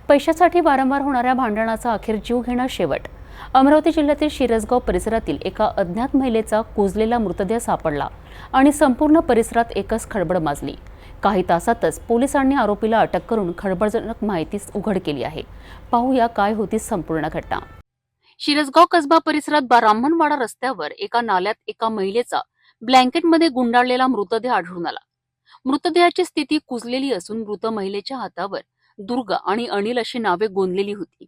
पैशासाठी वारंवार होणाऱ्या भांडणाचा अखेर जीव घेणं शेवट। अमरावती जिल्ह्यातील शिरसगाव परिसरातील एका अज्ञात महिलेचा कुजलेला मृतदेह सापडला आणि संपूर्ण परिसरात एकच खळबळ माजली। काही तासातच पोलिसांनी आरोपीला अटक करून खळबळजनक माहिती उघड केली आहे। पाहूया काय होती संपूर्ण घटना। शिरसगाव कसबा परिसरात ब्राह्मणवाडा रस्त्यावर एका नाल्यात एका महिलेचा ब्लँकेटमध्ये गुंडाळलेला मृतदेह आढळून आला। मृतदेहाची स्थिती कुजलेली असून मृत महिलेच्या हातावर दुर्गा आणि अनिल अशी नावे गोंदलेली होती।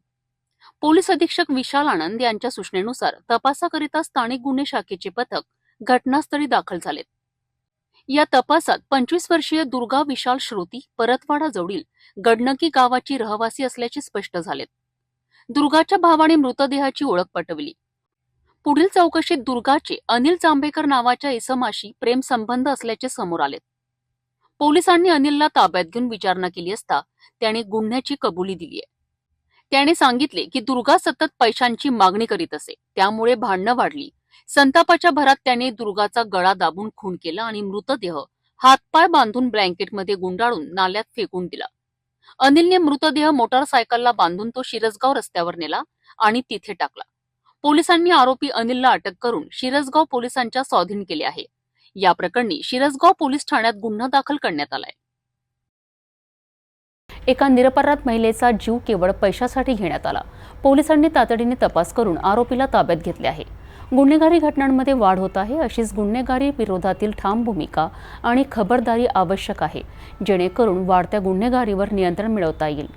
पोलीस अधीक्षक विशाल आनंद यांच्या सूचनेनुसार तपासाकरिता स्थानिक गुन्हे शाखेचे पथक घटनास्थळी दाखल झालेत। या तपासात 25 वर्षीय दुर्गा विशाल श्रोती परतवाडा जवळील गडनकी गावाची रहिवासी असल्याचे स्पष्ट झालेत। दुर्गाच्या भावाने मृतदेहाची ओळख पटवली। पुढील चौकशीत दुर्गाचे अनिल जांभेकर नावाच्या इसमाशी प्रेम संबंध असल्याचे समोर आले। पोलिसांनी अनिलला ताब्यात घेऊन विचारणा केली असता त्याने गुन्ह्याची कबुली दिली आहे। त्याने सांगितले की दुर्गा सतत पैशांची मागणी करीत असे, त्यामुळे भांडणं वाढली। संतापाच्या भरात त्याने दुर्गाचा गळा दाबून खून केला आणि मृतदेह हातपाय बांधून ब्लँकेटमध्ये गुंडाळून नाल्यात फेकून दिला। अनिलने मृतदेह मोटारसायकलला बांधून तो शिरसगाव रस्त्यावर नेला आणि तिथे टाकला। पोलिसांनी आरोपी अनिलला अटक करून शिरसगाव पोलिसांच्या स्वाधीन केले आहे। या प्रकरणी शिरसगाव पोलीस ठाण्यात गुन्हा दाखल करण्यात आलाय। एका निरपराध महिलेचा जीव केवळ पैशासाठी घेण्यात आला। पोलिसांनी तातडीने तपास करून आरोपीला ताब्यात घेतले आहे। गुन्हेगारी घटनांमध्ये वाढ होत आहे, अशीच गुन्हेगारी विरोधातील ठाम भूमिका आणि खबरदारी आवश्यक आहे, जेणेकरून वाढत्या गुन्हेगारीवर नियंत्रण मिळवता येईल।